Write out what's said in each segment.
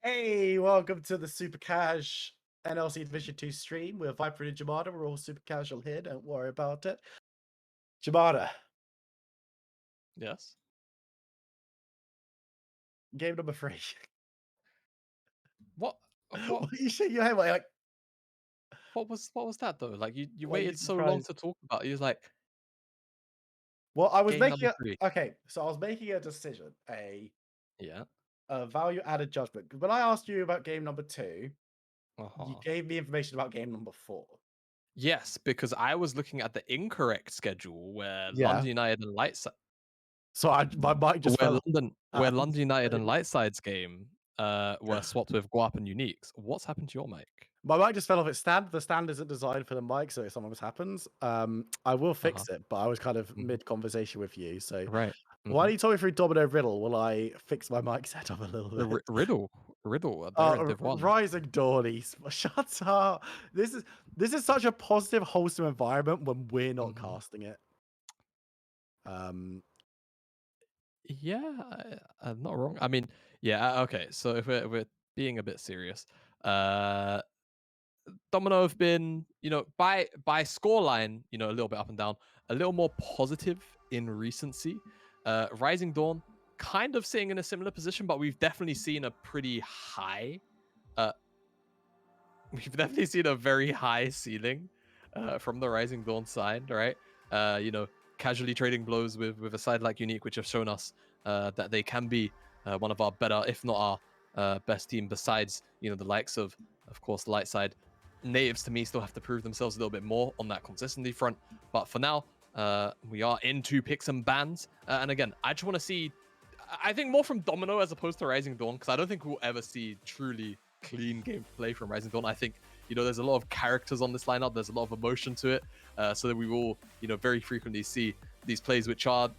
Hey, welcome to the Super Cash NLC Division 2 stream. We're Viper and Jamada. We're all super casual here. Don't worry about it. Jamada, Yes. game number 3. What what What are you shaking your head like? what was that though? Like you Why are you waited so long surprised? to talk about it. You was like Well, I was game making number a 3. okay, so I was making a decision, Yeah. a value added judgment. Because when I asked you about game number 2, you Uh-huh. gave me information about game number 4. Yes, because I was looking at the incorrect schedule Yeah. So my mind just fell Where off. London United and Lightside's game were swapped with Guap and Uniques. What's happened to your mic? My mic just fell off its stand. The stand isn't designed for the mic, so if something happens, I will Uh-huh. fix it. But I was kind of Mhm. mid conversation with you, so Right. why Mhm. don't you talk me through Domino Riddle while I fix my mic setup a little The bit? Riddle, they're in Div 1. Rising Dawnies, shut up. This is such a positive, wholesome environment when we're not Mhm. casting it. Um, Yeah, I'm not wrong. I mean, yeah, okay. So if we're being a bit serious, uh Domino have been, by scoreline, a little bit up and down, a little more positive in recency. Rising Dawn kind of sitting in a similar position, but we've definitely seen a pretty high, uh, we've definitely seen a very high ceiling from the Rising Dawn side, right? Uh, you know, Casually trading blows with a side like Unique, which have shown us that they can be one of our better, if not our best team. Besides, the likes of course, the light side. Natives to me still have to prove themselves a little bit more on that consistency front. But for now, we are into picks and bans. And again, I just want to see, I think more from Domino as opposed to Rising Dawn, because I don't think we'll ever see truly clean gameplay from Rising Dawn. I think, there's a lot of characters on this lineup. There's a lot of emotion to it. So that we will, very frequently see these plays which are,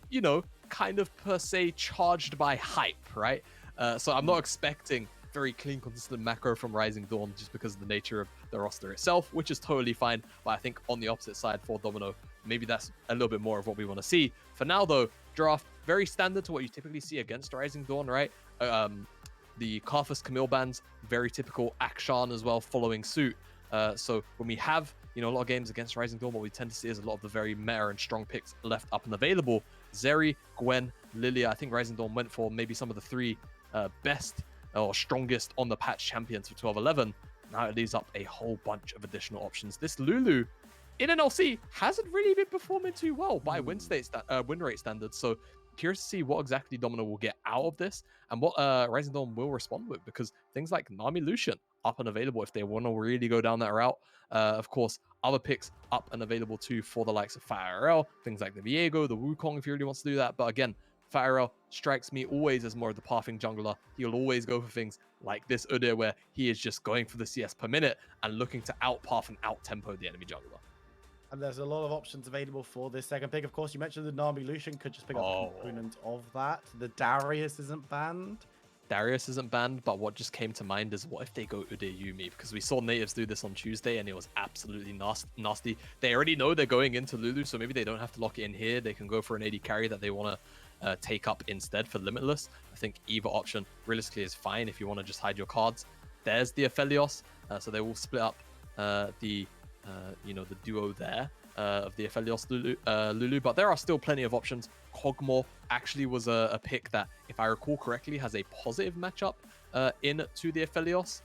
kind of per se charged by hype, right? So I'm not expecting very clean, consistent macro from Rising Dawn just because of the nature of the roster itself, which is totally fine. But I think on the opposite side for Domino, maybe that's a little bit more of what we want to see. For now, though, draft very standard to what you typically see against Rising Dawn, right? The Karthus Camille bands, very typical. Akshan as well, following suit. So when we have a lot of games against Rising Dawn, what we tend to see is a lot of the very meta and strong picks left up and available. Zeri, Gwen, Lilia. I think Rising Dawn went for maybe some of the 3 best or strongest on the patch champions for 12-11. Now it leaves up a whole bunch of additional options. This Lulu in NLC hasn't really been performing too well by win rate standards. So curious to see what exactly Domino will get out of this and what Rising Dawn will respond with, because things like Nami Lucian up and available if they want to really go down that route. Of course, other picks up and available too for the likes of FireL, things like the Viego, the Wukong if he really wants to do that. But again, FireL strikes me always as more of the pathing jungler. He'll always go for things like this Udyr, where he is just going for the CS per minute and looking to outpath and out-tempo the enemy jungler. and there's a lot of options available for this second pick. Of course, you mentioned the Nami Lucian could just pick up a component of that. The Darius isn't banned. Darius isn't banned, but what just came to mind is what if they go Udyr Yuumi? Because we saw natives do this on Tuesday and it was absolutely nasty. They already know they're going into Lulu, so maybe they don't have to lock it in here. They can go for an AD carry that they want to take up instead for Limitless. I think either option realistically is fine if you want to just hide your cards. There's the Aphelios, so they will split up the duo there of the Aphelios Lulu, but there are still plenty of options. Kog'Maw actually was a pick that, if I recall correctly, has a positive matchup into the Aphelios.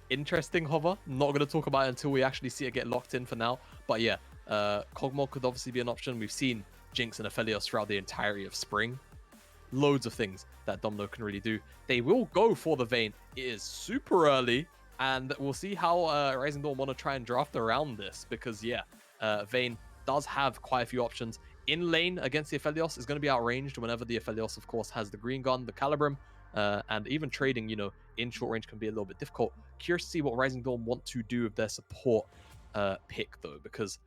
Interesting hover. Not going to talk about it until we actually see it get locked in for now. But yeah, Kog'Maw could obviously be an option. We've seen Jinx and Aphelios throughout the entirety of spring. Loads of things that Domino can really do. They will go for the Vayne. It is super early, and we'll see how Rising Dawn want to try and draft around this, because yeah, Vayne does have quite a few options. In lane against the Aphelios is going to be outranged whenever the Aphelios, of course, has the green gun, the Calibrum, and even trading, in short range can be a little bit difficult. Curious to see what Rising Dawn want to do with their support pick, though, because,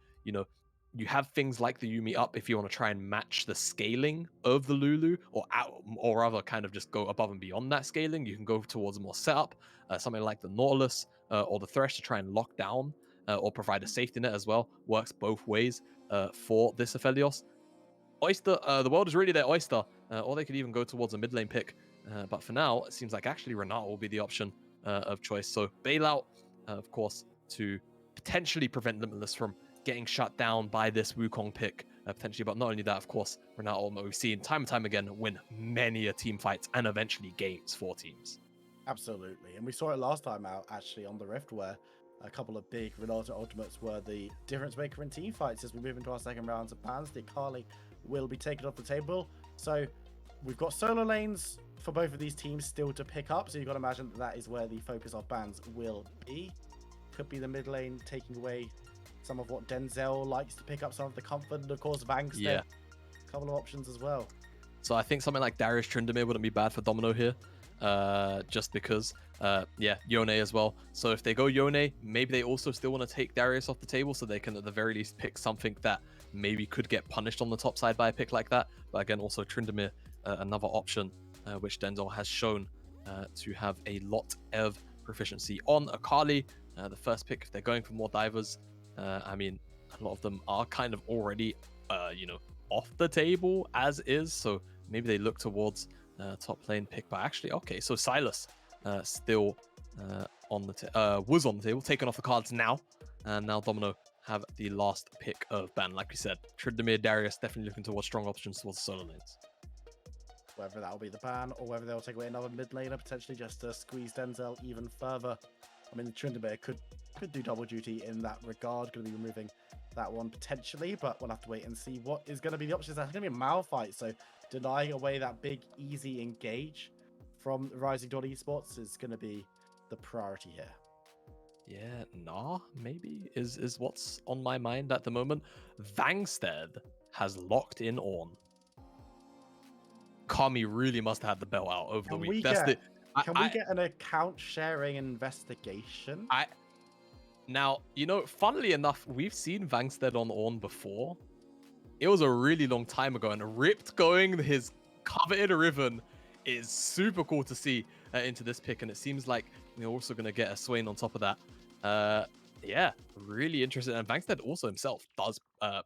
you have things like the Yuumi up if you want to try and match the scaling of the Lulu, or rather kind of just go above and beyond that scaling. You can go towards a more setup, something like the Nautilus or the Thresh to try and lock down or provide a safety net as well. Works both ways for this Aphelios. Oyster, the world is really their oyster. or they could even go towards a mid lane pick. But for now, it seems like actually Renata will be the option of choice. So bailout, of course, to potentially prevent Limitless from getting shut down by this Wukong pick, potentially. But not only that, of course, Renata, we've seen time and time again, win many a team fights and eventually games for teams. Absolutely. And we saw it last time out, actually, on the Rift, where a couple of big Renata ultimates were the difference maker in team fights. As we move into our second round of bans, the Akali will be taken off the table. So we've got solo lanes for both of these teams still to pick up. So you've got to imagine that is where the focus of bans will be. Could be the mid lane taking away some of what Denzel likes to pick up, some of the comfort, and of course Vangstead. Yeah. A couple of options as well. So I think something like Darius Tryndamere wouldn't be bad for Domino here. Just because, Yone as well. So if they go Yone, maybe they also still want to take Darius off the table so they can at the very least pick something that maybe could get punished on the top side by a pick like that. But again, also Tryndamere, another option, which Denzel has shown to have a lot of proficiency on. Akali, the first pick, if they're going for more divers, I mean, a lot of them are kind of already, off the table as is. So maybe they look towards top lane pick. But actually, okay, so Silas still was on the table, taken off the cards now. And now Domino have the last pick of ban. Like we said, Tryndamere, Darius definitely looking towards strong options towards the solo lanes. Whether that'll be the ban or whether they'll take away another mid laner potentially just to squeeze Denzel even further. I mean, Tryndamere could do double duty in that regard. Going to be removing that one potentially, but we'll have to wait and see what is going to be the options. That's going to be a Malphite, so denying away that big easy engage from Rising Dawn Esports is going to be the priority here. Yeah, nah, maybe is what's on my mind at the moment. Vangstead has locked in on. Kami really must have had the belt out over the week. Can we get an account sharing investigation? Now, funnily enough, we've seen Vangstead on Ornn before. It was a really long time ago, and Ripped going his coveted Riven is super cool to see into this pick, and it seems like we're also going to get a Swain on top of that. Yeah, really interesting. And Vangstead also himself does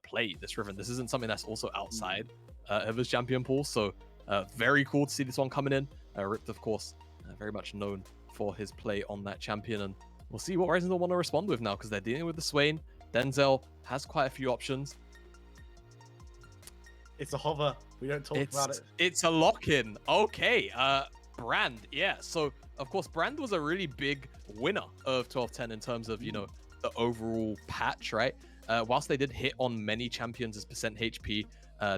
play this Riven. This isn't something that's also outside of his champion pool, so very cool to see this one coming in. Ripped, of course, very much known for his play on that champion, and we'll see what Rising Dawn want to respond with now, because they're dealing with the Swain. Denzel has quite a few options. It's a hover. We don't talk about it. It's a lock-in. Okay. Brand. Yeah. So, of course, Brand was a really big winner of 12-10 in terms of, the overall patch, right? Whilst they did hit on many champions' percent HP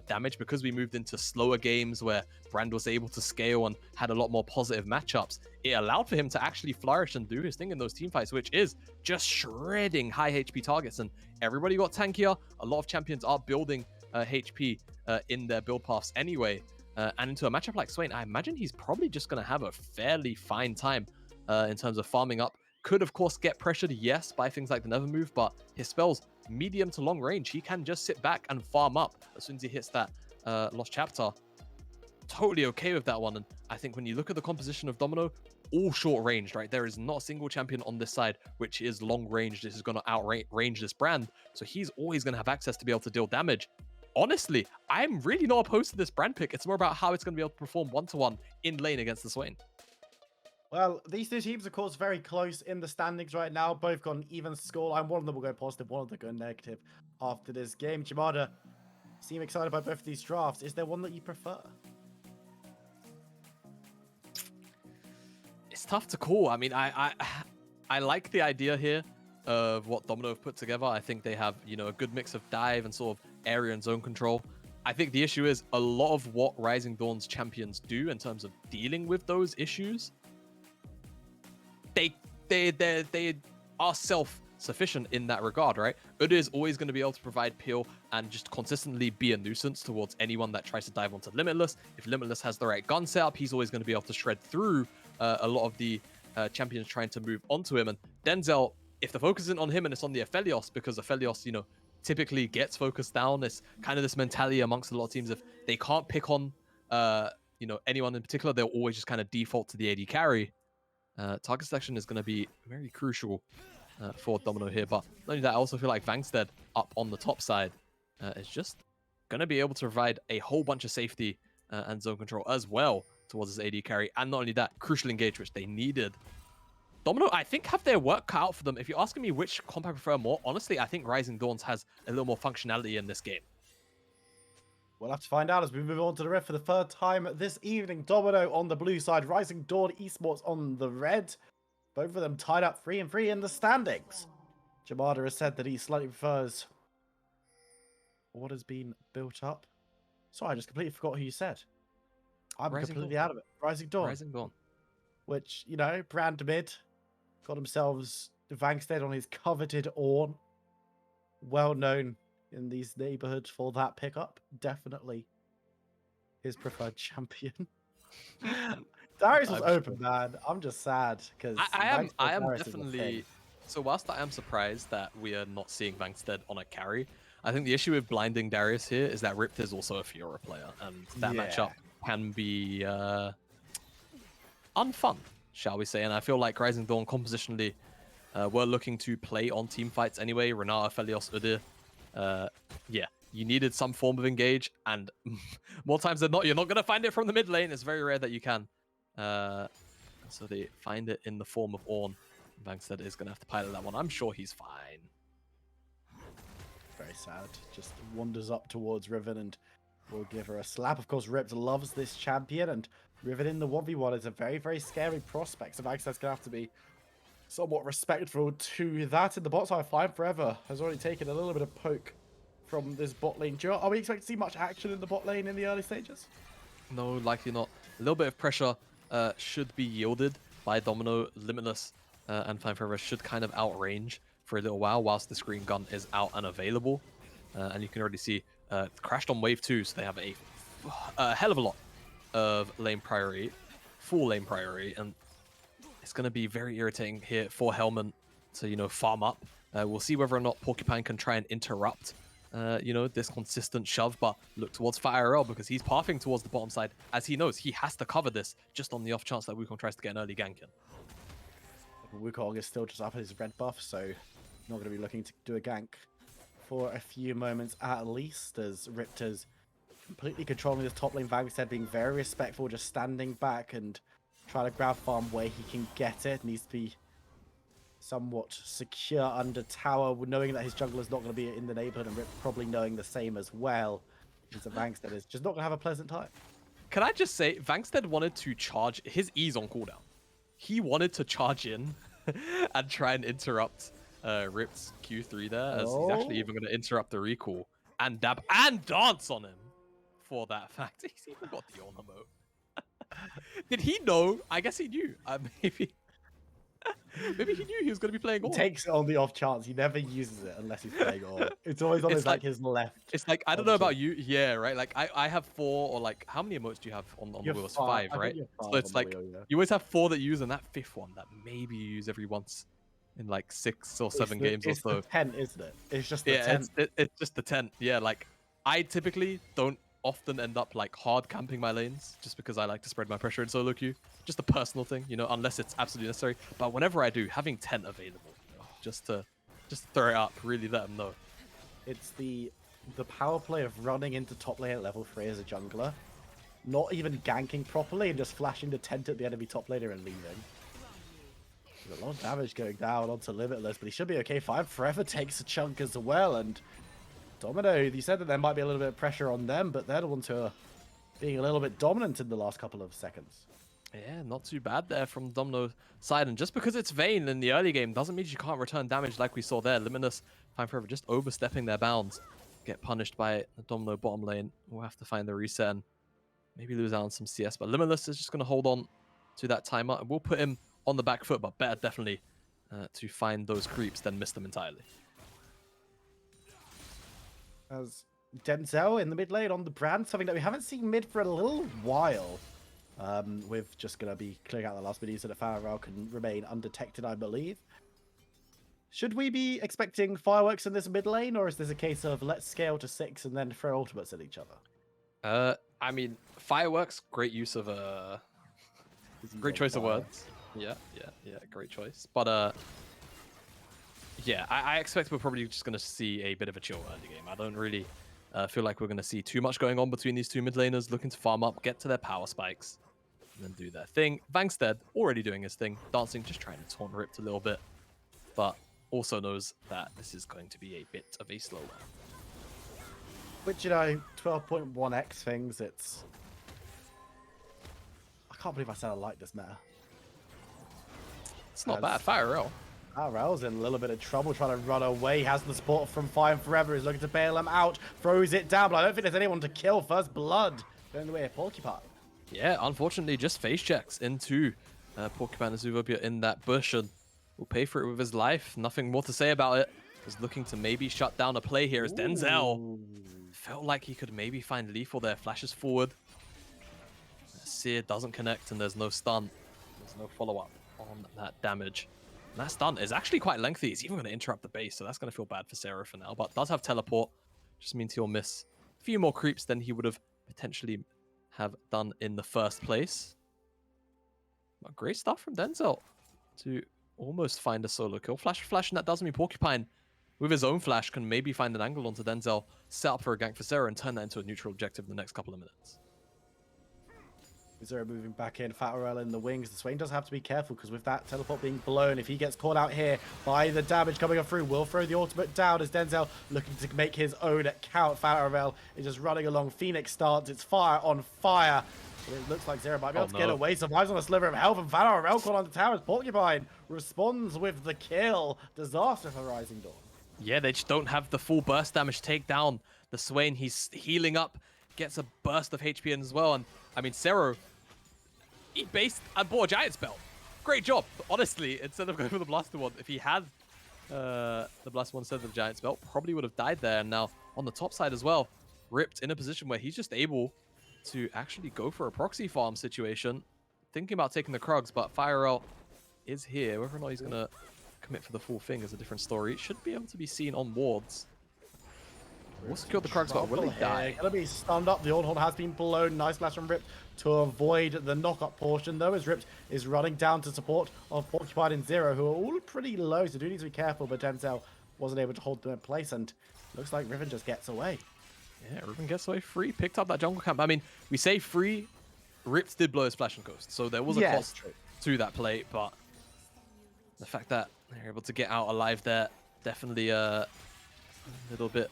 damage, because we moved into slower games where Brand was able to scale and had a lot more positive matchups, it allowed for him to actually flourish and do his thing in those team fights, which is just shredding high HP targets. And everybody got tankier. A lot of champions are building HP in their build paths anyway. And into a matchup like Swain, I imagine he's probably just going to have a fairly fine time in terms of farming up. Could, of course, get pressured, yes, by things like the Never Move, but his spells, medium to long range, he can just sit back and farm up as soon as he hits that Lost Chapter. Totally okay with that one. And I think when you look at the composition of Domino, all short ranged, right? There is not a single champion on this side which is long range. This is going to outrange this Brand. So he's always going to have access to be able to deal damage. Honestly, I'm really not opposed to this Brand pick. It's more about how it's going to be able to perform one-to-one in lane against the Swain. Well, these two teams, of course, very close in the standings right now. Both got an even scoreline. One of them will go positive, one of them will go negative after this game. Jamada, seem excited by both of these drafts. Is there one that you prefer? It's tough to call. I mean, I like the idea here of what Domino have put together. I think they have, a good mix of dive and sort of area and zone control. I think the issue is a lot of what Rising Dawn's champions do in terms of dealing with those issues, they are self-sufficient in that regard, right? Udyr is always going to be able to provide peel and just consistently be a nuisance towards anyone that tries to dive onto Limitless. If Limitless has the right gun setup, he's always going to be able to shred through a lot of the champions trying to move onto him. And Denzel, if the focus isn't on him and it's on the Aphelios, because Aphelios, typically gets focused down, it's kind of this mentality amongst a lot of teams. If they can't pick on, anyone in particular, they'll always just kind of default to the AD carry. Target selection is going to be very crucial for Domino here. But not only that, I also feel like Vangstead up on the top side is just going to be able to provide a whole bunch of safety and zone control as well towards his AD carry. And not only that, crucial engage, which they needed. Domino, I think, have their work cut out for them. If you're asking me which comp I prefer more, honestly, I think Rising Dawns has a little more functionality in this game. We'll have to find out as we move on to the red for the third time this evening. Domino on the blue side, Rising Dawn Esports on the red. Both of them tied up 3-3 in the standings. Jamada has said that he slightly prefers what has been built up. Sorry, I just completely forgot who you said. I'm Rising completely Dawn. out of it. Rising Dawn. Rising Dawn. Which, you know, brand mid. Got themselves Vangstead on his coveted Ornn. Well known in these neighborhoods for that pickup. Definitely his preferred champion. Darius was open, man. I'm just sad because I am definitely. So whilst I am surprised that we are not seeing Vangstead on a carry, I think the issue with blinding Darius here is that Ripped is also a Fiora player, and that matchup can be unfun, shall we say. And I feel like Rising Dawn compositionally were looking to play on team fights anyway. Renata, Felios, Udyr. Yeah, you needed some form of engage, and more times than not, you're not going to find it from the mid lane. It's very rare that you can. So they find it in the form of Ornn. Vangstead is going to have to pilot that one. I'm sure he's fine. Very sad. Just wanders up towards Riven and will give her a slap. Of course, Ripped loves this champion, and Riven in the 1v1 is a very, very scary prospect. So Vangstead's going to have to be somewhat respectful to that. In the bot side, Fine Forever has already taken a little bit of poke from this bot lane. Are we expecting to see much action in the bot lane in the early stages? No, likely not. A little bit of pressure should be yielded by Domino. Limitless and Fine Forever should kind of outrange for a little while whilst the screen gun is out and available. And you can already see crashed on wave 2, so they have a hell of a lot of lane priority, full lane priority, and it's going to be very irritating here for Hellman to, you know, farm up. We'll see whether or not Porcupine can try and interrupt, you know, this consistent shove, but look towards FireL because he's pathing towards the bottom side as he knows he has to cover this just on the off chance that Wukong tries to get an early gank in. Wukong is still just up his red buff, so not going to be looking to do a gank for a few moments at least, as Riptor's completely controlling this top lane. Vangstead being very respectful, just standing back and trying to grab farm where he can get it. Needs to be somewhat secure under tower, knowing that his jungler is not going to be in the neighborhood, and Rip probably knowing the same as well. So Vangstead is just not going to have a pleasant time. Can I just say, Vangstead wanted to charge his E's on cooldown. He wanted to charge in and try and interrupt Rip's Q3 there, as he's actually even going to interrupt the recall and dab and dance on him for that fact. He's even got the Ornn emote. Did he know? I guess he knew. Maybe he knew he was going to be playing Ornn. He takes it on the off chance. He never uses it unless he's playing Ornn. It's always on his left. It's like, I don't know about you. Yeah, right? Like, I have 4, or like, how many emotes do you have on the wheel? It's 5, right? So it's like, you always have 4 that you use, and that 5th one that maybe you use every once in like 6 or 7 games or so. It's the 10, isn't it? It's just the 10. It's just the 10. Yeah, like, I typically don't often end up like hard camping my lanes just because I like to spread my pressure in solo queue. Just a personal thing, you know, unless it's absolutely necessary. But whenever I do, having 10 available, just to throw it up, really let them know. It's the power play of running into top lane at level 3 as a jungler, not even ganking properly and just flashing the tent at the enemy top laner and leaving. There's a lot of damage going down onto Limitless, but he should be okay. Fine Forever takes a chunk as well, and Domino, you said that there might be a little bit of pressure on them, but they're the ones who are being a little bit dominant in the last couple of seconds. Yeah, not too bad there from Domino's side. And just because it's Vayne in the early game doesn't mean you can't return damage like we saw there. Limitless, Fine Forever just overstepping their bounds. Get punished by the Domino bottom lane. We'll have to find the reset and maybe lose out on some CS. But Limitless is just going to hold on to that timer. And we'll put him on the back foot, but better definitely to find those creeps than miss them entirely. As Denzel in the mid lane on the brand, something that we haven't seen mid for a little while. We're just going to be clearing out the last minions so that FireL can remain undetected, I believe. Should we be expecting fireworks in this mid lane, or is this a case of let's scale to 6 and then throw ultimates at each other? I mean, fireworks, great use of great choice of words. Yeah, great choice. But yeah, I expect we're probably just going to see a bit of a chill early game. I don't really I feel like we're going to see too much going on between these two mid laners, looking to farm up, get to their power spikes, and then do their thing. Vangstead already doing his thing, dancing, just trying to taunt Ripped a little bit, but also knows that this is going to be a bit of a slowdown. Which, you know, 12.1x things, it's... I can't believe I said I like this meta. It's not bad. Firel. Firel's in a little bit of trouble trying to run away. Has the support from Fire Forever. He's looking to bail him out. Throws it down, but I don't think there's anyone to kill. First blood going the way of Porcupine. Yeah, unfortunately, just face checks into Porcupine Azuvopia in that bush, and will pay for it with his life. Nothing more to say about it. Was looking to maybe shut down a play here as Denzel felt like he could maybe find lethal there. Flashes forward. Seer doesn't connect, and there's no stun. There's no follow-up on that damage. And that stun is actually quite lengthy. He's even going to interrupt the base, so that's going to feel bad for Sarah for now. But does have teleport. Just means he'll miss a few more creeps than he would have potentially have done in the first place. But great stuff from Denzel to almost find a solo kill. Flash, and that does mean Porcupine, with his own flash, can maybe find an angle onto Denzel, set up for a gank for Sarah, and turn that into a neutral objective in the next couple of minutes. Zero moving back in, Fatarel in the wings. The Swain does have to be careful because with that teleport being blown, if he gets caught out here by the damage coming up through, will throw the ultimate down as Denzel looking to make his own count. Fatarel is just running along. Phoenix starts. It's fire on fire. It looks like Zero might be able to get away. Survives on a sliver of health, and Fatarel caught on the towers. Porcupine responds with the kill. Disaster for Rising Dawn. Yeah, they just don't have the full burst damage to take down the Swain. He's healing up, gets a burst of HP in as well. And I mean, Zero, he based and bought a Giant Spell. Great job. Honestly, instead of going for the Blaster one, if he had the Blaster one instead of the Giant Spell, probably would have died there. And now on the top side as well, Ripped in a position where he's just able to actually go for a proxy farm situation. Thinking about taking the Krugs, but Firel is here. Whether or not he's going to commit for the full thing is a different story. It should be able to be seen on wards. We'll secure the Krugs, but will he die? Gonna be stunned up. The old horn has been blown. Nice flash from Ripped to avoid the knock-up portion, though, as Ripped is running down to support of Porcupine and Zero, who are all pretty low, so do need to be careful, but Denzel wasn't able to hold them in place, and looks like Riven just gets away. Yeah, Riven gets away free. Picked up that jungle camp. I mean, we say free. Ripped did blow his Splash and Coast, so there was a cost to that play, but the fact that they're able to get out alive there, definitely a little bit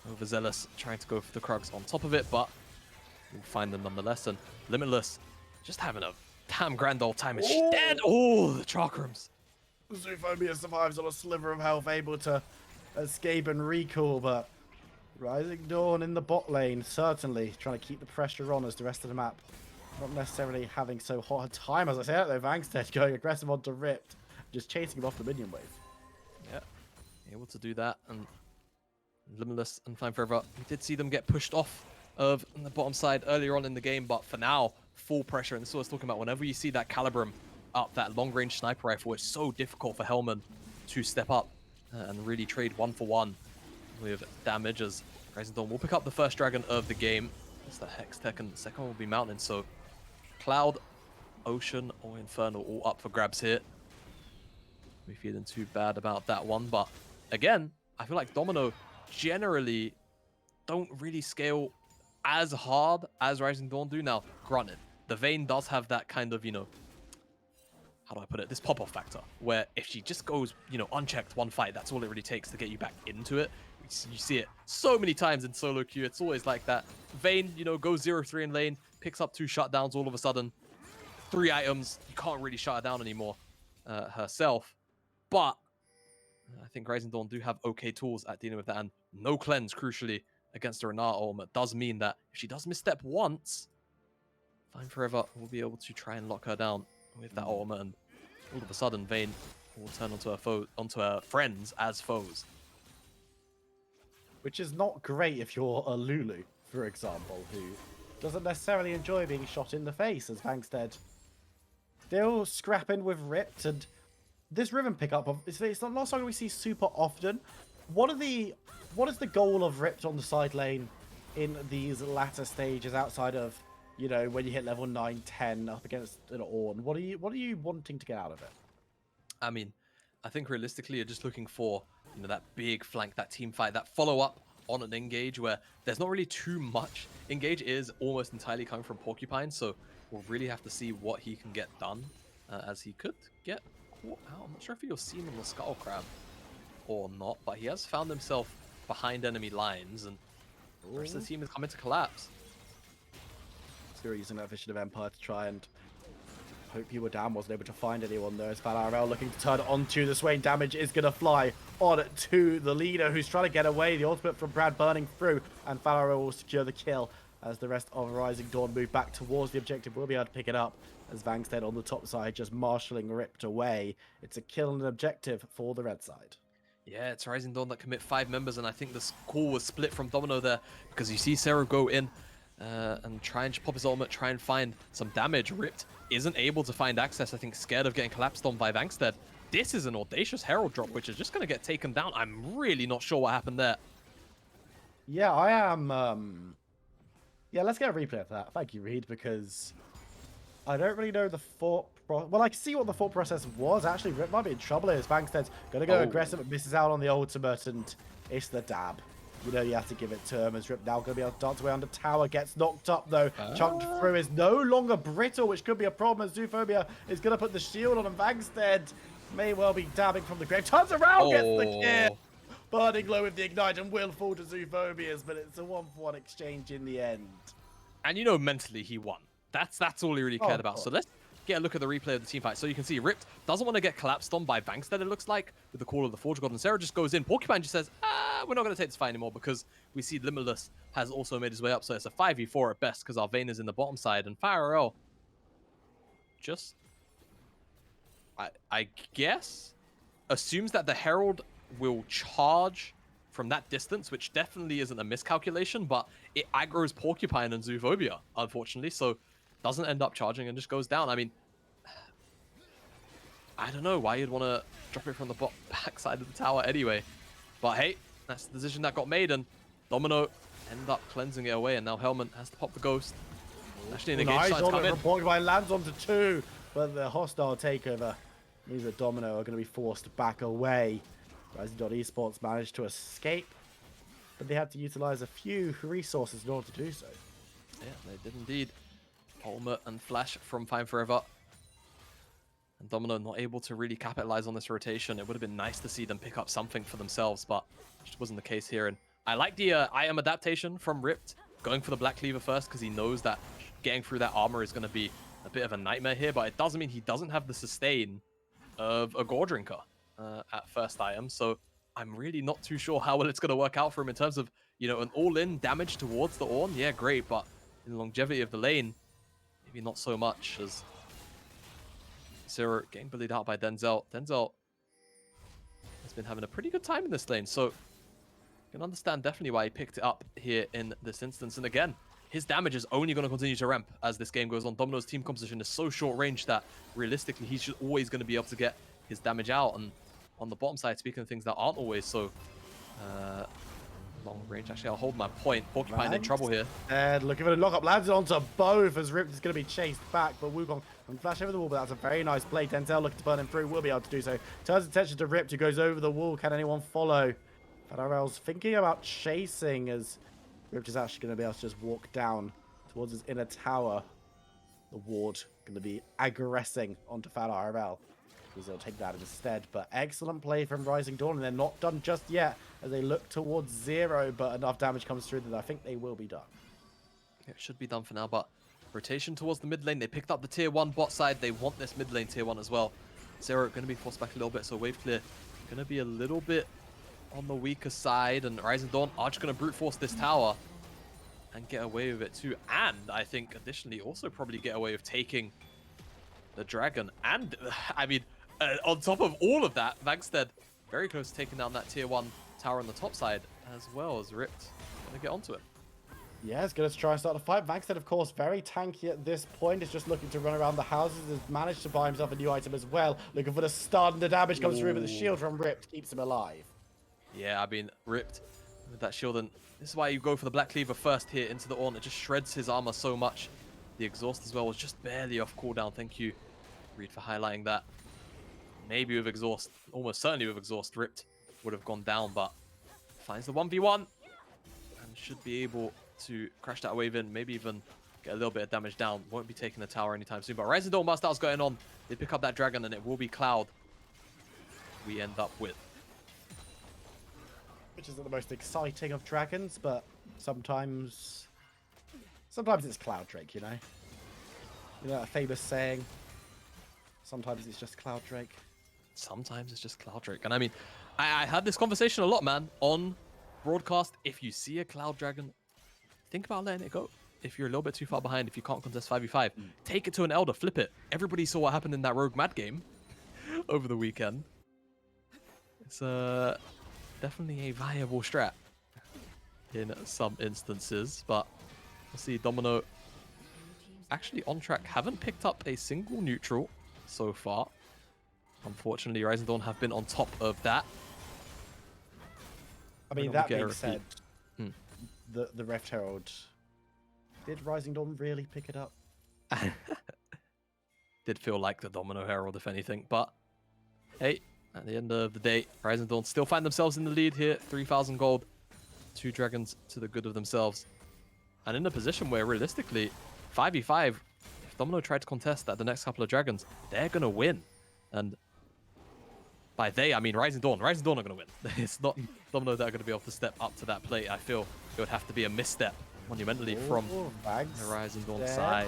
overzealous, trying to go for the Krugs on top of it, but we'll find them nonetheless. And Limitless just having a damn grand old time. Is she dead? Oh, the chakrams. Zoophobia survives on a sliver of health, able to escape and recall, but Rising Dawn in the bot lane, certainly trying to keep the pressure on as the rest of the map not necessarily having so hot a time. As I said, though, Vangstead going aggressive onto Ripped, just chasing him off the minion wave. Yeah, able to do that, and Limitless and Flame Forever, we did see them get pushed off of the bottom side earlier on in the game, but for now, full pressure. And this is what I was talking about. Whenever you see that Calibrum up, that long-range sniper rifle, it's so difficult for Hellman to step up and really trade 1-for-1 with damage, as Rising Dawn will pick up the first dragon of the game. It's the Hex Tech, and the second one will be Mountain. So Cloud, Ocean, or Infernal all up for grabs here. We feeling too bad about that one, but again, I feel like Domino generally don't really scale as hard as Rising Dawn do. Now, granted, the Vayne does have that kind of, you know, how do I put it, this pop-off factor, where if she just goes, you know, unchecked one fight, that's all it really takes to get you back into it. You see it so many times in solo queue. It's always like that. Vayne, you know, goes 0-3 in lane, picks up 2 shutdowns all of a sudden, 3 items, you can't really shut her down anymore herself. But I think Rising Dawn do have okay tools at dealing with that, and no cleanse, crucially, against the Renata ultimate does mean that if she does misstep once, Flame Forever will be able to try and lock her down with that ultimate, and all of a sudden Vayne will turn onto her friends as foes. Which is not great if you're a Lulu, for example, who doesn't necessarily enjoy being shot in the face, as Vangstead still scrapping with Ripped, and this Riven pickup, it's not something we see super often. What is the goal of Ripped on the side lane in these latter stages, outside of, you know, when you hit level 9, 10 up against an Ornn? What are you wanting to get out of it? I mean, I think realistically, you're just looking for, you know, that big flank, that team fight, that follow-up on an engage where there's not really too much. Engage is almost entirely coming from Porcupine, so we'll really have to see what he can get done, as he could get caught out. I'm not sure if he'll see him on the Skull Crab or not, but he has found himself behind enemy lines, and the rest of the team is coming to collapse. Still using that Vision of Empire to try and hope you were down. Wasn't able to find anyone there. As FatRL looking to turn onto the Swain. Damage is going to fly on to the leader, who's trying to get away. The ultimate from Brad burning through, and FatRL will secure the kill as the rest of Rising Dawn move back towards the objective. We'll be able to pick it up as Vangstead on the top side just marshalling ripped away. It's a kill and an objective for the red side. Yeah, it's Rising Dawn that commit 5 members, and I think the call was split from Domino there, because you see Zero go in and try and pop his ultimate, try and find some damage. Ripped isn't able to find access, I think scared of getting collapsed on by Vangstead. This is an audacious Herald drop, which is just going to get taken down. I'm really not sure what happened there. Yeah, I am... Yeah, let's get a replay of that. Thank you, Reed, because I don't really know the thought process. Well, I can see what the thought process was. Actually, Rip might be in trouble here. Vangstead's going to go aggressive, but misses out on the ultimate, and it's the dab. You know you have to give it to him, as Rip now going to be able to dance away under tower. Gets knocked up, though. Chunked through, is no longer brittle, which could be a problem, as Zoophobia is going to put the shield on him. Vangstead may well be dabbing from the grave. Turns around, gets the kill. Burning low with the ignite and will fall to Zoophobias, but it's a 1-for-1 exchange in the end. And you know, mentally he won. That's all he really cared about. So let's get a look at the replay of the team fight. So you can see Ripped doesn't want to get collapsed on by Vangstead, it looks like, with the call of the Forge God. And Sarah just goes in. Porcupine just says, we're not going to take this fight anymore, because we see Limitless has also made his way up. So it's a 5v4 at best, because our Vayne is in the bottom side. And FatRL just, I guess, assumes that the Herald will charge from that distance, which definitely isn't a miscalculation, but it aggroes Porcupine and Zoophobia, unfortunately, so doesn't end up charging and just goes down. I mean, I don't know why you'd want to drop it from the back side of the tower anyway, but hey, that's the decision that got made, and Domino ended up cleansing it away, and now Hellman has to pop the ghost. Actually, in the game starts coming. Porcupine lands onto 2, but the hostile takeover means that Domino are going to be forced back away. Rising Dawn Esports managed to escape, but they had to utilize a few resources in order to do so. Yeah, they did indeed. Ultimate and Flash from Fine Forever. And Domino not able to really capitalize on this rotation. It would have been nice to see them pick up something for themselves, but it just wasn't the case here. And I like the item adaptation from Ripped, going for the Black Cleaver first, because he knows that getting through that armor is going to be a bit of a nightmare here, but it doesn't mean he doesn't have the sustain of a Gore Drinker at first item. So I'm really not too sure how well it's going to work out for him in terms of, you know, an all-in damage towards the Ornn. Yeah, great, but in the longevity of the lane, maybe not so much, as Zero getting bullied out by Denzel. Denzel has been having a pretty good time in this lane, so you can understand definitely why he picked it up here in this instance. And again, his damage is only going to continue to ramp as this game goes on. Domino's team composition is so short range that realistically he's just always going to be able to get his damage out. And on the bottom side, speaking of things that aren't always so long range, actually, I'll hold my point. Porcupine in trouble here. And looking for the lockup, lands onto both as Ripped is going to be chased back, but Wukong can flash over the wall, but that's a very nice play. Denzel looking to burn him through, will be able to do so. Turns attention to Ripped, who goes over the wall. Can anyone follow? FatRL's thinking about chasing, as Ripped is actually going to be able to just walk down towards his inner tower. The ward going to be aggressing onto FatRL. They'll take that instead, but excellent play from Rising Dawn, and they're not done just yet as they look towards Zero, but enough damage comes through that I think they will be done. Yeah, it should be done for now, but rotation towards the mid lane. They picked up the tier 1 bot side. They want this mid lane tier 1 as well. Zero going to be forced back a little bit, so wave clear going to be a little bit on the weaker side, and Rising Dawn are just going to brute force this tower and get away with it too. And I think additionally also probably get away with taking the dragon. And I mean, on top of all of that, Vangstead very close to taking down that tier 1 tower on the top side, as well as Ripped going to get onto it. Yeah, it's going to try and start a fight. Vangstead, of course, very tanky at this point. Is just looking to run around the houses. Has managed to buy himself a new item as well. Looking for the stun. The damage comes through, but the shield from Ripped keeps him alive. Yeah, I mean, Ripped with that shield. And this is why you go for the Black Cleaver first here into the Ornn. It just shreds his armor so much. The exhaust as well was just barely off cooldown. Thank you, Reed, for highlighting that. Maybe with exhaust, almost certainly with exhaust, Ripped would have gone down, but finds the 1v1. should be able to crash that wave in, maybe even get a little bit of damage down. Won't be taking the tower anytime soon. But Rising Dawn while that's going on, they pick up that dragon, and it will be Cloud we end up with. Which isn't the most exciting of dragons, but sometimes it's Cloud Drake, you know? You know that famous saying, sometimes it's just Cloud Drake. Sometimes it's just Cloud Drake. And I mean, I had this conversation a lot, man, on broadcast. If you see a Cloud Dragon, think about letting it go. If you're a little bit too far behind, if you can't contest 5v5, take it to an Elder, flip it. Everybody saw what happened in that Rogue Mad game over the weekend. It's definitely a viable strat in some instances, but we'll see. Domino actually on track, haven't picked up a single neutral so far. Unfortunately, Rising Dawn have been on top of that. I mean, that being said, the Rift Herald, did Rising Dawn really pick it up? Did feel like the Domino Herald, if anything, but hey, at the end of the day, Rising Dawn still find themselves in the lead here. 3,000 gold, 2 dragons to the good of themselves. And in a position where, realistically, 5v5, if Domino tried to contest at the next couple of dragons, they're going to win. And by they, I mean Rising Dawn. Rising Dawn are going to win. It's not Domino that are going to be able to step up to that plate. I feel it would have to be a misstep monumentally from the Rising Dawn side.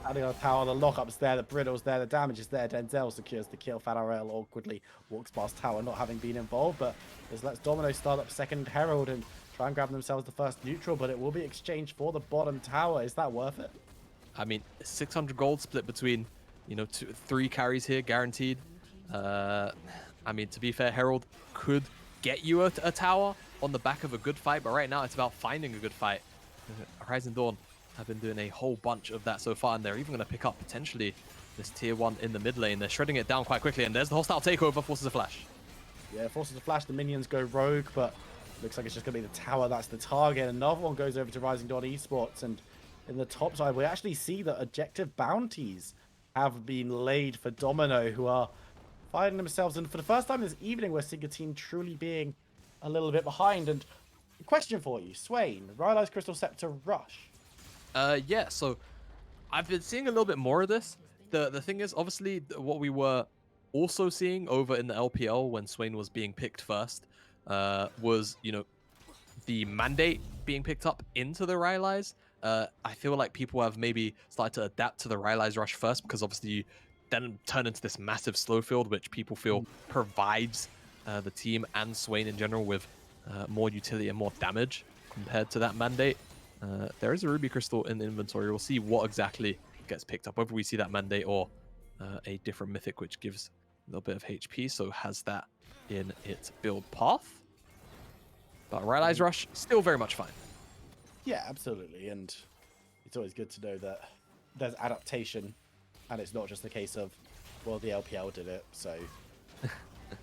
Adding on tower, the lockup's there, the brittle's there, the damage is there. Denzel secures the kill. Fanarel awkwardly walks past tower, not having been involved, but this lets Domino start up second Herald and try and grab themselves the first neutral, but it will be exchanged for the bottom tower. Is that worth it? I mean, 600 gold split between, you know, 3 carries here, guaranteed. I mean, to be fair, Herald could get you a tower on the back of a good fight, but right now it's about finding a good fight. Rising Dawn have been doing a whole bunch of that so far, and they're even going to pick up potentially this tier 1 in the mid lane. They're shredding it down quite quickly, and there's the hostile takeover, forces a flash. Yeah, forces a flash, the minions go rogue, but looks like it's just going to be the tower that's the target. Another one goes over to Rising Dawn Esports, and in the top side, we actually see that objective bounties have been laid for Domino, who are finding themselves, and for the first time this evening, we're seeing a team truly being a little bit behind. And question for you, Swain, Rylai's Crystal Scepter Rush. Yeah, so I've been seeing a little bit more of this. The thing is, obviously, what we were also seeing over in the LPL when Swain was being picked first was, you know, the mandate being picked up into the Rylai's. I feel like people have maybe started to adapt to the Rylai's Rush first, because obviously you then turn into this massive slow field, which people feel provides the team and Swain in general with more utility and more damage compared to that mandate. There is a Ruby Crystal in the inventory. We'll see what exactly gets picked up, whether we see that mandate or a different mythic, which gives a little bit of HP, so has that in its build path. But Rylai's Rush, still very much fine. Yeah, absolutely, and it's always good to know that there's adaptation, and it's not just a case of, well, the LPL did it, so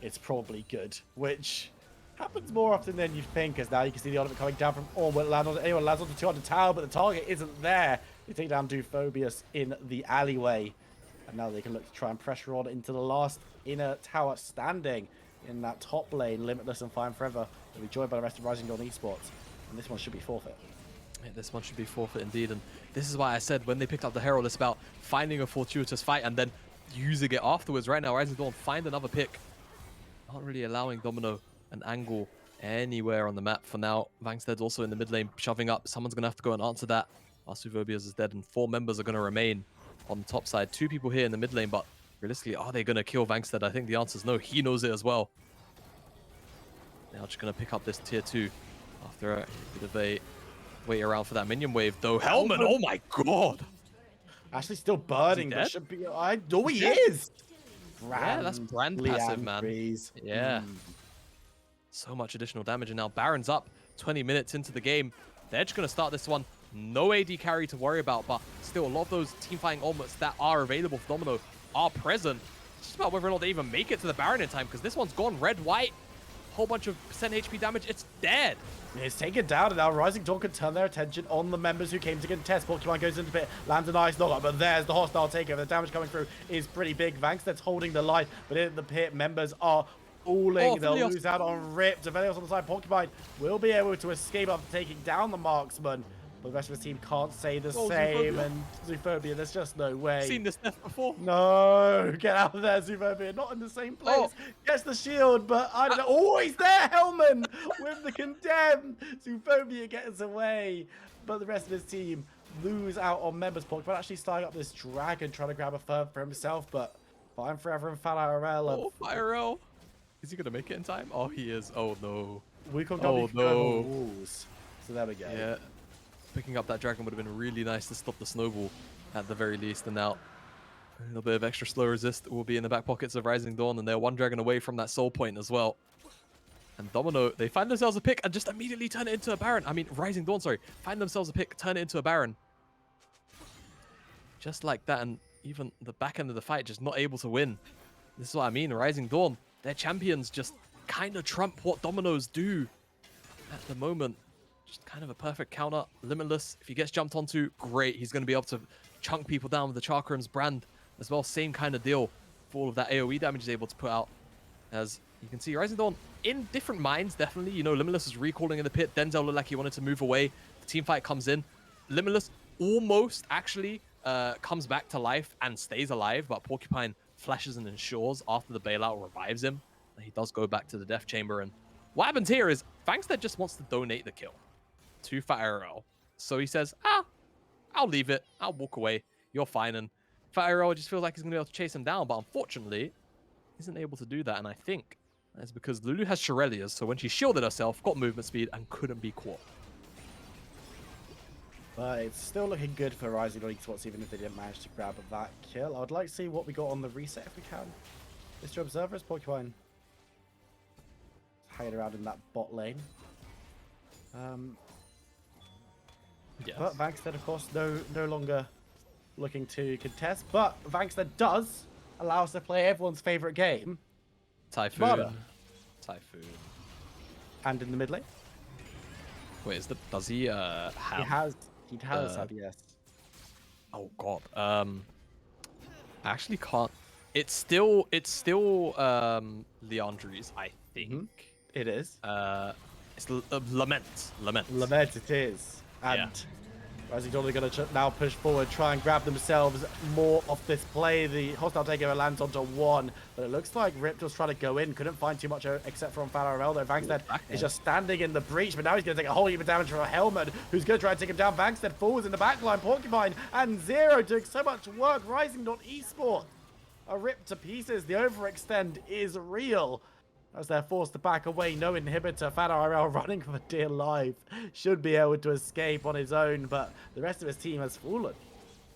it's probably good, which happens more often than you think, as now you can see the ultimate coming down from anyone lands on the 200 tower, but the target isn't there. They take down Duphobius in the alleyway, and now they can look to try and pressure on into the last inner tower standing in that top lane. Limitless and Fine Forever will be joined by the rest of Rising Dawn Esports, and this one should be forfeit. Yeah, this one should be forfeit indeed, and this is why I said when they picked up the Herald, it's about finding a fortuitous fight and then using it afterwards. Right now, Rising Dawn find another pick, not really allowing Domino an angle anywhere on the map for now. Vangsted's also in the mid lane, shoving up. Someone's going to have to go and answer that. Asuvobius is dead, and 4 members are going to remain on the top side. 2 people here in the mid lane, but realistically, are they going to kill Vangsted? I think the answer is no. He knows it as well. Now just going to pick up this tier 2 after a bit of a wait around for that minion wave, though. Hellman, oh my god! Actually still burning, but should be... I know he is! Yeah, that's brand passive, man. Yeah. So much additional damage, and now Baron's up 20 minutes into the game. They're just going to start this one. No AD carry to worry about, but still a lot of those team-fighting ultimates that are available for Domino are present. It's just about whether or not they even make it to the Baron in time, because this one's gone red-white. Whole bunch of percent HP damage. It's dead. It's taken down, and now Rising Dawn can turn their attention on the members who came to contest. Pokemon goes into pit, lands a nice knockup, but there's the hostile takeover. The damage coming through is pretty big. Vangsted's holding the line, but in the pit, members are falling. Oh, They'll Vilios. lose out on Rip. Vilios on the side. Porcupine will be able to escape after taking down the marksman. But the rest of his team can't say the Oh, same. Zoofobia. And Zoofobia, there's just no way. Seen this death before. No, get out of there, Zoofobia. Not in the same place. Oh. Gets the shield, but I don't know. Oh, he's there, Hellman, with the condemn. Zoofobia gets away. But the rest of his team lose out on members. Porcupine actually starting up this dragon, trying to grab a third for himself. But Fine Forever and FireRL. Oh, FireRL. Is he going to make it in time? Oh, he is. Oh, no. Wukong Oh, no. Walls. So there we go. Yeah. Picking up that dragon would have been really nice to stop the snowball at the very least. And now a little bit of extra slow resist will be in the back pockets of Rising Dawn. And they're one dragon away from that soul point as well. And Domino, they find themselves a pick and just immediately turn it into a Baron. I mean, Rising Dawn, sorry. Find themselves a pick, turn it into a Baron. Just like that. And even the back end of the fight, just not able to win. This is what I mean. Rising Dawn, their champions just kind of trump what Dominoes do at the moment. Just kind of a perfect counter. Limitless, if he gets jumped onto, great. He's going to be able to chunk people down with the Chakram's brand as well. Same kind of deal for all of that AoE damage he's able to put out. As you can see, Rising Dawn in different minds, definitely. You know, Limitless is recalling in the pit. Denzel looked like he wanted to move away. The team fight comes in. Limitless almost actually comes back to life and stays alive, but Porcupine flashes and ensures after the bailout revives him. And he does go back to the death chamber. And what happens here is Fangstead just wants to donate the kill to FireRL. So he says, I'll leave it. I'll walk away. You're fine. And FireRL just feels like he's going to be able to chase him down, but unfortunately, isn't able to do that. And I think that's because Lulu has Shirelias, so when she shielded herself, got movement speed, and couldn't be caught. But it's still looking good for Rising Dawn Esports, even if they didn't manage to grab that kill. I would like to see what we got on the reset if we can. Mr. Observer is Porcupine hanging around in that bot lane. Yes. But Vankstead, of course, no longer looking to contest. But Vankstead does allow us to play everyone's favorite game. Typhoon. Shimada. Typhoon. And in the mid lane. Wait, does he have... He has had, yes. Oh god. I actually can't. It's still Leandri's, I think. It is. It's Lament. Lament it is. And Rising Dawn are going to now push forward, try and grab themselves more off this play. The hostile takeover lands onto one, but it looks like Ripped was trying to go in, couldn't find too much except from FireRL, though Vankstead is just standing in the breach, but now he's going to take a whole heap of damage from a Helmet, who's going to try and take him down. Vankstead falls in the backline, Porcupine and Zero doing so much work. Rising Dawn Esports are ripped to pieces. The overextend is real, as they're forced to back away. No inhibitor. FireRL running for dear life. Should be able to escape on his own, but the rest of his team has fallen.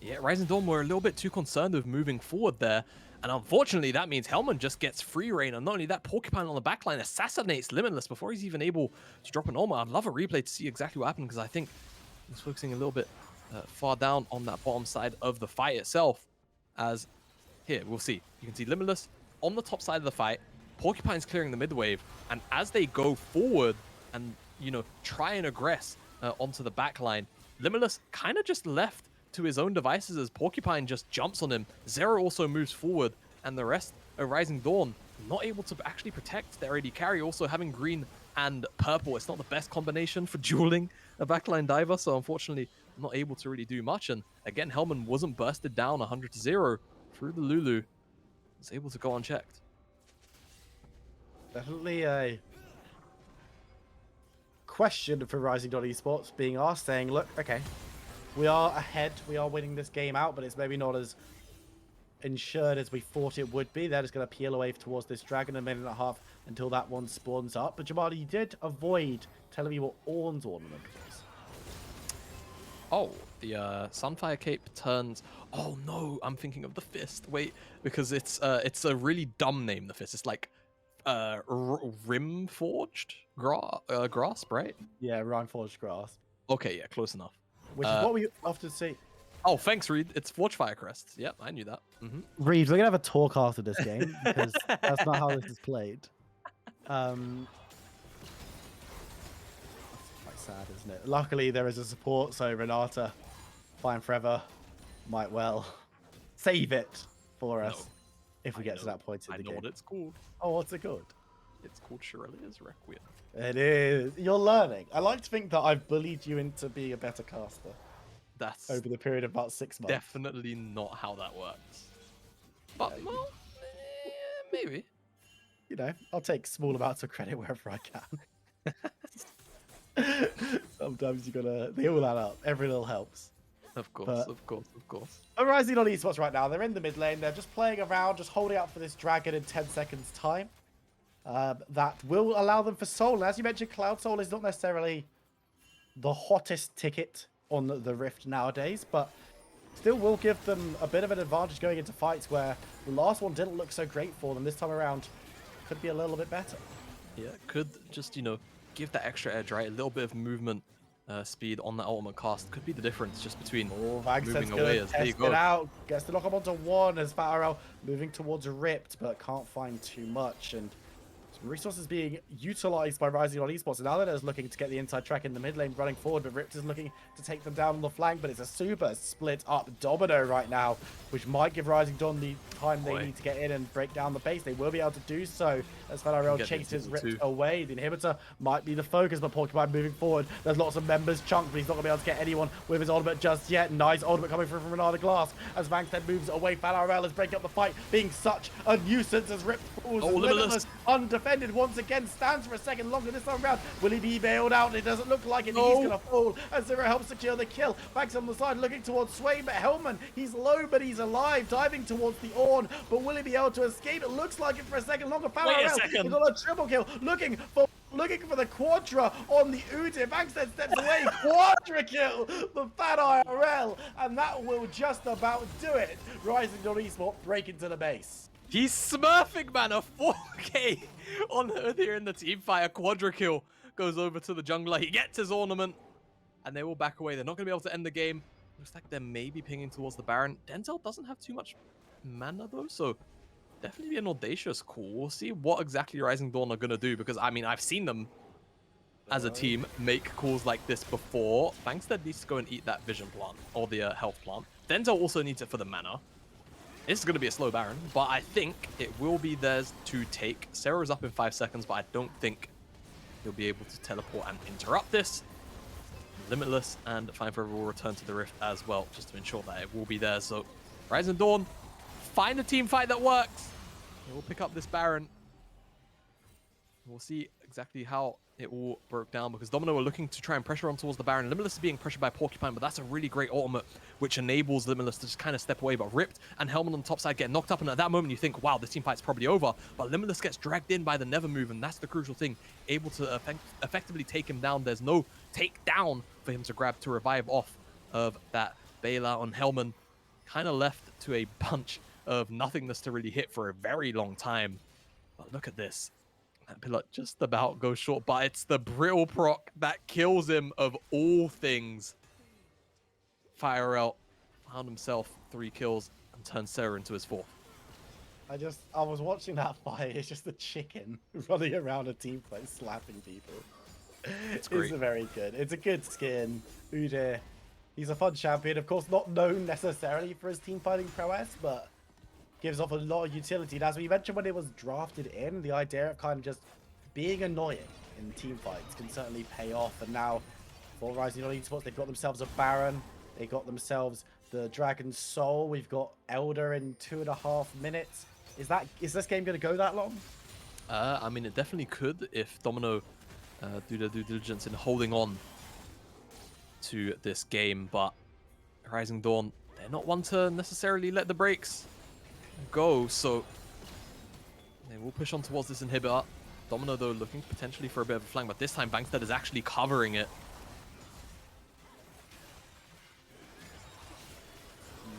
Yeah, Rising Dawn were a little bit too concerned with moving forward there. And unfortunately, that means Hellman just gets free reign. And not only that, Porcupine on the backline assassinates Limitless before he's even able to drop an armor. I'd love a replay to see exactly what happened, because I think he's focusing a little bit far down on that bottom side of the fight itself. As here, we'll see. You can see Limitless on the top side of the fight. Porcupine's clearing the mid wave, and as they go forward and, you know, try and aggress onto the back line, Limitless kind of just left to his own devices as Porcupine just jumps on him. Zero also moves forward, and the rest of Rising Dawn not able to actually protect their AD carry, also having green and purple. It's not the best combination for dueling a backline diver, so unfortunately not able to really do much. And again, Hellman wasn't bursted down 100-0 through the Lulu. Was able to go unchecked. Definitely a question for Rising Dawn Esports being asked, saying, look, okay, we are ahead, we are winning this game out, but it's maybe not as ensured as we thought it would be. They're just going to peel away towards this dragon a minute and a half until that one spawns up. But Jamada, you did avoid telling me what Ornn's ornament was. Oh, the Sunfire Cape turns... Oh no, I'm thinking of the Fist. Wait, because it's a really dumb name, the Fist. It's like Rim Forged Grasp, right? Yeah, Rime Forged Grasp. Okay, yeah, close enough. Which is what we often see. Oh, thanks, Reed. It's Forge Fire Crest. Yep, I knew that. Reed, we're going to have a talk after this game, because that's not how this is played. That's quite sad, isn't it? Luckily, there is a support, so Renata, Fine Forever, might well save it for us if we get to that point in the game. I know what it's called. Oh, what's it called? It's called Shirelia's Requiem. It is. You're learning. I like to think that I've bullied you into being a better caster That's over the period of about 6 months. definitely not how that works. Yeah, But, well, maybe. you know, I'll take small amounts of credit wherever I can. Sometimes you gotta. They all add up. Every little helps. Of course, But of course, of course. Rising on Esports right now. They're in the mid lane. They're just playing around, just holding out for this dragon in 10 seconds time. That will allow them for Soul. And as you mentioned, Cloud Soul is not necessarily the hottest ticket on the Rift nowadays, but still will give them a bit of an advantage going into fights where the last one didn't look so great for them. This time around could be a little bit better. Yeah, could just, give that extra edge, right? A little bit of movement speed on that ultimate cast could be the difference just between moving away. As there you Test go. it out. Gets the knock up onto one as Farrell moving towards a Ripped, but can't find too much. And some resources being utilized by Rising on Esports. And Alana is looking to get the inside track in the mid lane running forward, but Ripped is looking to take them down on the flank. But it's a super split up Domino right now, which might give Rising Dawn the time they need to get in and break down the base. They will be able to do so as Farrell chases Ripped away. The inhibitor might be the focus, but Porcupine moving forward. There's lots of members chunked, but he's not going to be able to get anyone with his ultimate just yet. Nice ultimate coming through from Renata Glass as Vangstead moves away. Farrell is breaking up the fight, being such a nuisance as Ripped falls. Limitless undefended once again, stands for a second longer this time around. Will he be bailed out? It doesn't look like it. He's going to fall as Zero helps secure the kill. Backs on the side, looking towards Swain, but Hellman, he's low, but he's alive, diving towards the Ornn. But will he be able to escape? It looks like it for a second longer. Farrell, he's got a triple kill, looking for the Quadra on the Udin. Vangstead steps away. Quadra kill the Fat IRL, and that will just about do it. Rising on Esports break into the base. He's smurfing, man. A 4K on here in the team fight. A Quadra kill goes over to the jungler. He gets his ornament, and they will back away. They're not going to be able to end the game. Looks like they're maybe pinging towards the Baron. Denzel doesn't have too much mana, though, so definitely be an audacious call. We'll see what exactly Rising Dawn are going to do, because, I mean, I've seen them as a team make calls like this before. Bankstead needs to go and eat that vision plant, or the health plant. Denzel also needs it for the mana. This is going to be a slow Baron, but I think it will be theirs to take. Sarah's up in 5 seconds, but I don't think he'll be able to teleport and interrupt this. Limitless and Fine Forever will return to the Rift as well, just to ensure that it will be there. So, Rising Dawn, find a team fight that works. We'll pick up this Baron. We'll see exactly how it all broke down, because Domino are looking to try and pressure on towards the Baron. Limitless is being pressured by Porcupine, but that's a really great ultimate, which enables Limitless to just kind of step away. But Ripped and Hellman on the top side get knocked up, and at that moment you think, wow, this team fight's probably over. But Limitless gets dragged in by the Never move, and that's the crucial thing. Able to effectively take him down. There's no takedown for him to grab to revive off of that bailout on Hellman. Kind of left to a bunch of nothingness to really hit for a very long time. But look at this. That pillar just about goes short, but it's the brittle proc that kills him of all things. FireL found himself 3 kills and turned Sarah into his 4th. I was watching that fight. It's just a chicken running around a team fight slapping people. It's very good. It's a good skin. Udyr, he's a fun champion. Of course, not known necessarily for his team fighting prowess, but gives off a lot of utility. And as we mentioned when it was drafted in, the idea of kind of just being annoying in team fights can certainly pay off. And now, for Rising on Esports, they've got themselves a Baron. They got themselves the Dragon's Soul. We've got Elder in 2.5 minutes. Is this game going to go that long? I mean, it definitely could if Domino do their due diligence in holding on to this game. But Rising Dawn, they're not one to necessarily let the breaks go, so they will push on towards this inhibitor. Domino, though, looking potentially for a bit of a flank, but this time Bankstead is actually covering it.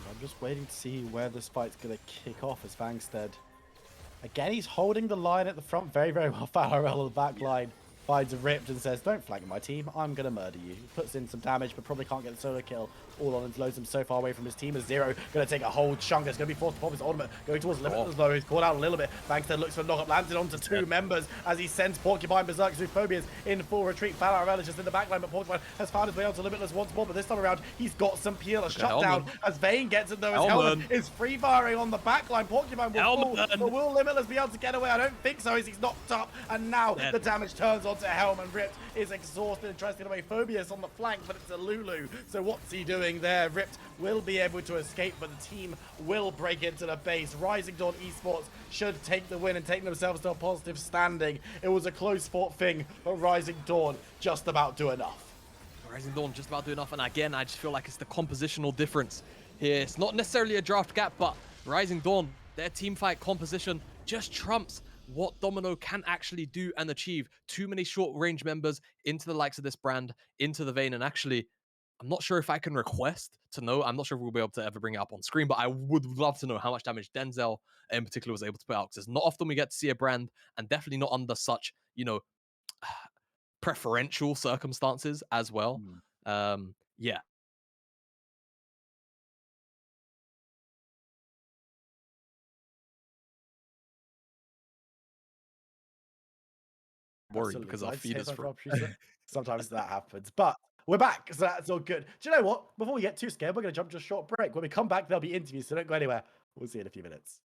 I'm just waiting to see where this fight's going to kick off as Bankstead. Again, he's holding the line at the front very, very well. Farrell on the back line. finds Ripped and says, don't flag my team, I'm going to murder you. Puts in some damage, but probably can't get the solo kill. All on and loads him so far away from his team as Zero going to take a whole chunk. It's going to be forced to pop his ultimate, going towards Limitless though. He's caught out a little bit. Bankstead looks for knock-up, landed onto two members as he sends Porcupine Berserk. Zoophobia's in full retreat. Falar is just in the backline, but Porcupine has found his way onto Limitless once more, but this time around, he's got some peel. A shutdown as Vayne gets it though, as Hellman is free firing on the backline. Porcupine will fall, but will Limitless be able to get away? I don't think so, as he's knocked up, and now the damage turns onto Hellman. Ripped is exhausted and tries to get away. Phobius on the flank, but it's a Lulu. So what's he doing there? Ripped will be able to escape, but the team will break into the base. Rising Dawn Esports should take the win and take themselves to a positive standing. It was a close fought thing, but Rising Dawn just about do enough. Rising Dawn just about do enough, and again, I just feel like it's the compositional difference here. It's not necessarily a draft gap, but Rising Dawn, their team fight composition just trumps what Domino can actually do and achieve. Too many short range members into the likes of this brand, into the Vayne, and actually, I'm not sure if I can request to know. I'm not sure if we'll be able to ever bring it up on screen, but I would love to know how much damage Denzel in particular was able to put out, because it's not often we get to see a brand, and definitely not under such, preferential circumstances as well. Yeah. Worried because our feed is Sometimes that happens, but we're back, so that's all good. Do you know what? Before we get too scared, we're going to jump to a short break. When we come back, there'll be interviews, so don't go anywhere. We'll see you in a few minutes.